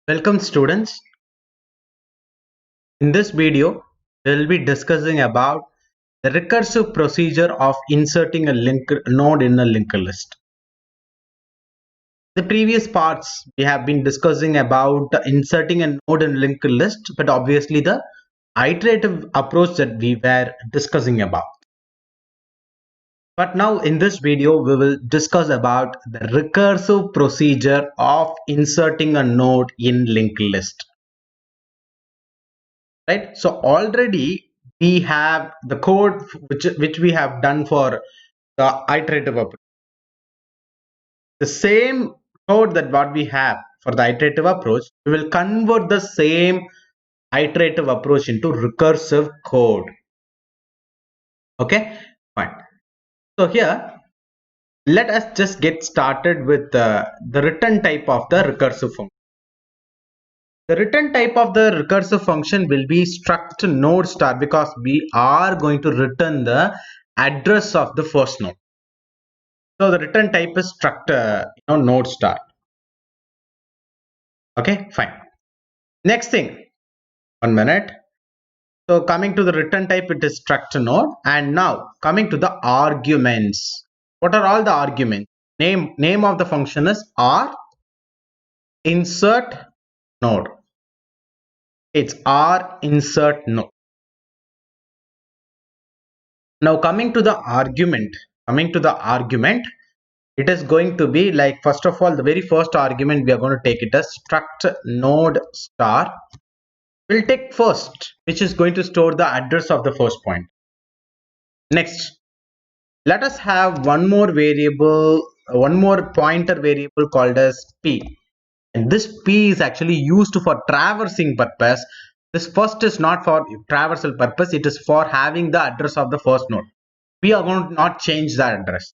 Welcome students. In this video, we will be discussing about the recursive procedure of inserting a node in a linked list. The previous parts we have been discussing about inserting a node in linked list, but obviously the iterative approach that we were discussing about. But now in this video, we will discuss about the recursive procedure of inserting a node in linked list. Right, so already we have the code which we have done for the iterative approach. The same code that what we have for the iterative approach, we will convert the same iterative approach into recursive code. Okay, fine. So here let us just get started with the return type of the recursive function. The return type of the recursive function will be struct node star, because we are going to return the address of the first node. So the return type is struct node star. Okay, fine. Next thing, 1 minute. So coming to the return type, it is struct node. And now coming to the arguments. What are all the arguments? Name of the function is r insert node. It's r insert node. Now coming to the argument, it is going to be like, first of all, the very first argument we are going to take it as struct node star. We'll take first, which is going to store the address of the first point. Next, let us have one more variable, one more pointer variable called as p. And this p is actually used for traversing purpose. This first is not for traversal purpose, it is for having the address of the first node. We are going to not change that address.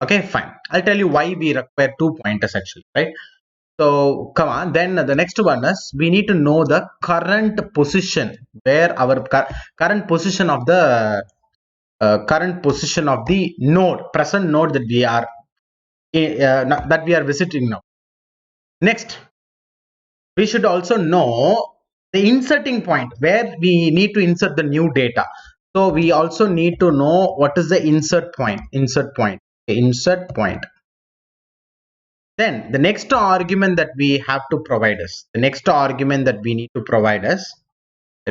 Okay, fine. I'll tell you why we require two pointers actually, right? So come on, then the next one is we need to know the current position, where our current position of the node, present node that we are visiting now. Next, we should also know the inserting point, where we need to insert the new data. So we also need to know what is the insert point. Then the next argument that we have to provide is, let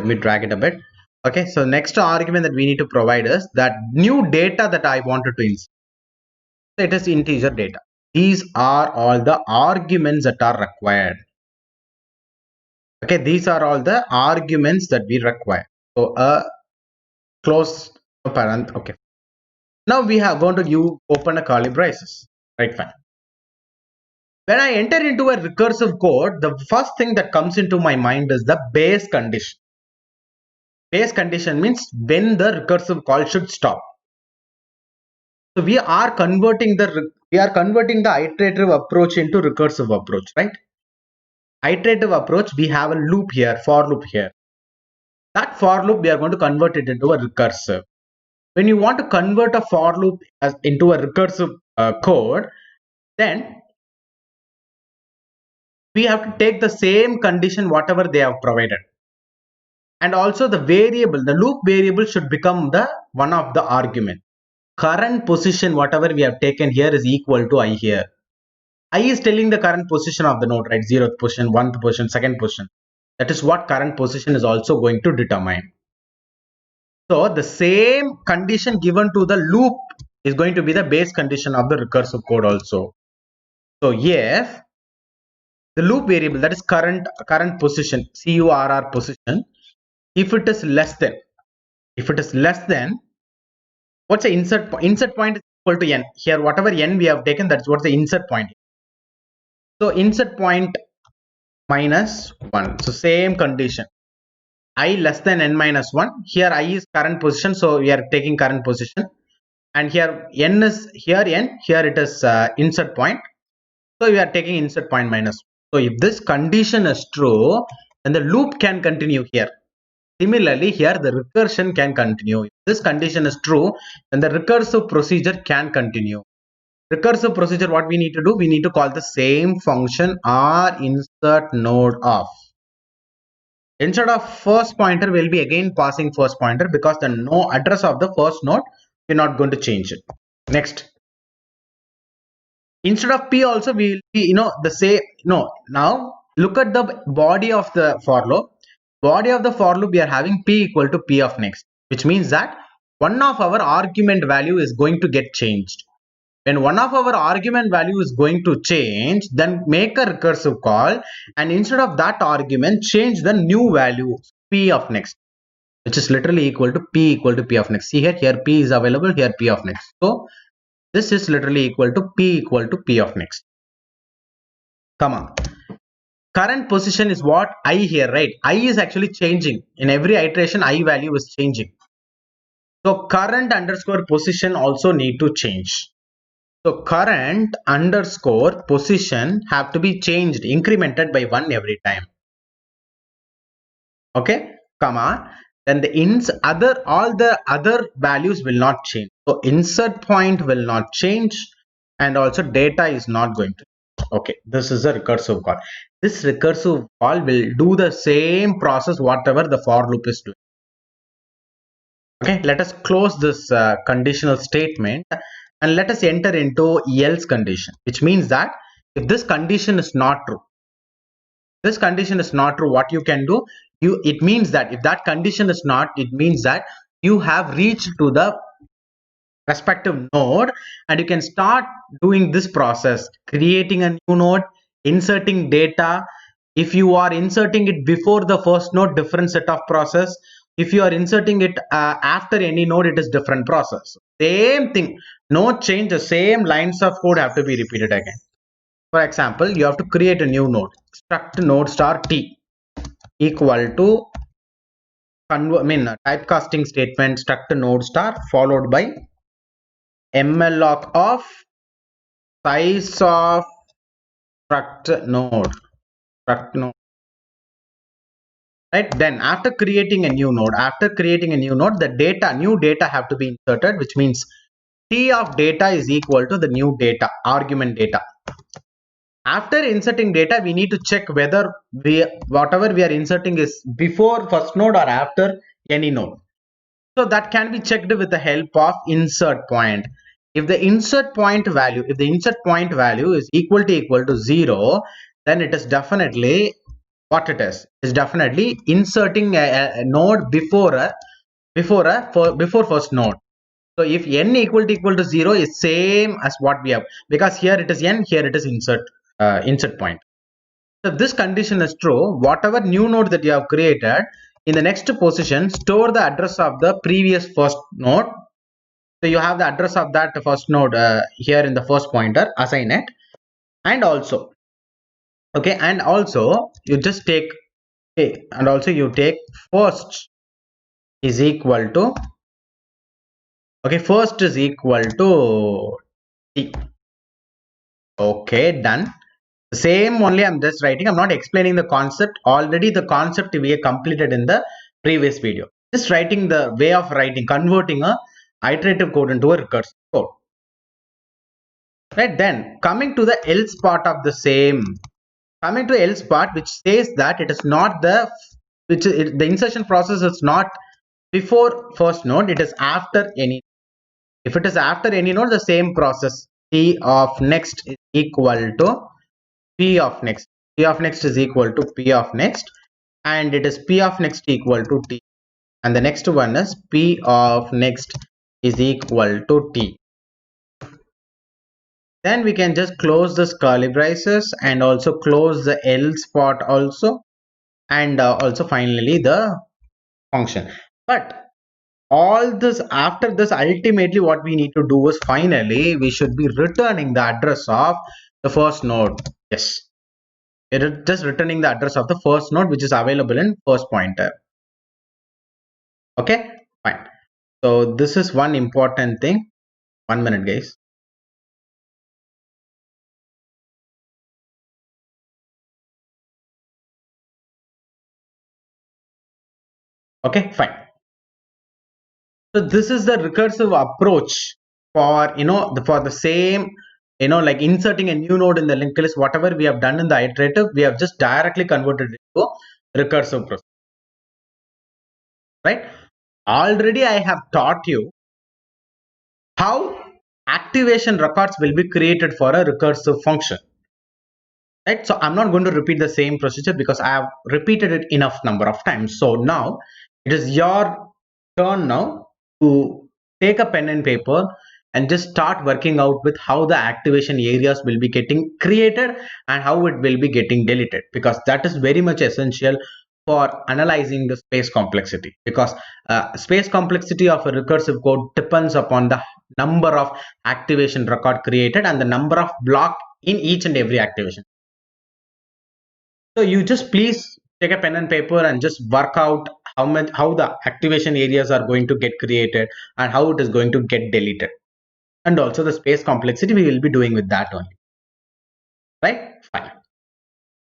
me drag it a bit. Okay, so next argument that we need to provide is that new data that I wanted to insert. It is integer data. These are all the arguments that are required. Okay, these are all the arguments that we require. So close parent. Okay, now we are going to open a curly braces. Right, fine. When I enter into a recursive code, the first thing that comes into my mind is the base condition. Base condition means when the recursive call should stop. So we are converting the iterative approach into recursive approach, right? Iterative approach, we have a loop here, for loop here. That for loop we are going to convert it into a recursive. When you want to convert a for loop into a recursive code, then we have to take the same condition whatever they have provided, and also the loop variable should become the one of the argument. Current position whatever we have taken here is equal to I here. I is telling the current position of the node, right? 0th position, 1st position, 2nd position. That is what current position is also going to determine. So the same condition given to the loop is going to be the base condition of the recursive code also. So if the loop variable, that is current position, curr position, if it is less than, what's the insert point is equal to n. Here whatever n we have taken, that's what's the insert point. So insert point minus 1. So same condition, I less than n minus 1. Here I is current position, so we are taking current position, and here n is here it is insert point, so we are taking insert point minus 1. So if this condition is true, then the loop can continue here. Similarly, here the recursion can continue. If this condition is true, then the recursive procedure can continue. recursive procedure, what we need to do, we need to call the same function r insert node of. Instead of first pointer, we'll be again passing first pointer because the no address of the first node, we're not going to change it. Next, instead of p also we will be the same. No, now look at the body of the for loop. Body of the for loop, we are having p equal to p of next, which means that one of our argument value is going to get changed. When one of our argument value is going to change, then make a recursive call, and instead of that argument, change the new value p of next, which is literally equal to p of next. See here p is available, here p of next. So this is literally equal to p of next. Come on. Current position is what? I here, right? I is actually changing. In every iteration, I value is changing. So current underscore position also need to change. So current underscore position have to be changed, incremented by 1 every time. Okay, comma. Then the all the other values will not change. So insert point will not change, and also data is not going to. Okay, this is a recursive call. This recursive call will do the same process whatever the for loop is doing. Okay, let us close this conditional statement and let us enter into else condition, which means that if this condition is not true, what you can do, it means that if that condition is not, it means that you have reached to the respective node and you can start doing this process, creating a new node, inserting data. If you are inserting it before the first node, different set of process. If you are inserting it after any node, it is different process. Same thing, no change, the same lines of code have to be repeated again. For example, you have to create a new node, struct node star t equal to typecasting statement struct node star followed by malloc of size of struct node, right? Then after creating a new node, the new data have to be inserted, which means t of data is equal to the new data, argument data. After inserting data, we need to check whether whatever we are inserting is before first node or after any node. So that can be checked with the help of insert point. If the insert point value is equal to 0, then it is definitely what it is. It's definitely inserting a node before first node. So if n equal to 0 is same as what we have, because here it is n, here it is insert point. So this condition is true. Whatever new node that you have created, in the next position, store the address of the previous first node. So you have the address of that first node here in the first pointer, assign it. And also, okay, and also you just take, okay, and also you take first is equal to, okay, first is equal to t. Okay, done. Same only I'm just writing. I'm not explaining the concept. Already the concept we have completed in the previous video. Just writing the way of writing, converting a iterative code into a recursive code. Right, then coming to the else part of the same. Coming to else part, which says that it is not the the insertion process is not before first node, it is after any. If it is after any node, the same process t of next is equal to p of next. P of next is equal to p of next, and it is p of next equal to t, and the next one is p of next is equal to t. Then we can just close this curly braces and also close the else part also, and also finally the function. But all this, after this, ultimately what we need to do is finally we should be returning the address of the first node. Yes, it is just returning the address of the first node which is available in first pointer. Okay, fine. So this is one important thing. 1 minute, guys. Okay, fine. So this is the recursive approach for for the same like inserting a new node in the linked list, whatever we have done in the iterative, we have just directly converted it to a recursive process, right? Already I have taught you how activation records will be created for a recursive function, right? So I'm not going to repeat the same procedure because I have repeated it enough number of times. So now it is your turn now to take a pen and paper and just start working out with how the activation areas will be getting created and how it will be getting deleted, because that is very much essential for analyzing the space complexity, because space complexity of a recursive code depends upon the number of activation record created and the number of block in each and every activation. So you just please take a pen and paper and just work out how the activation areas are going to get created and how it is going to get deleted, and also the space complexity we will be doing with that only, right? Fine.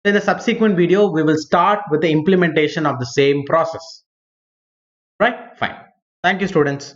In the subsequent video we will start with the implementation of the same process, right? Fine. Thank you, students.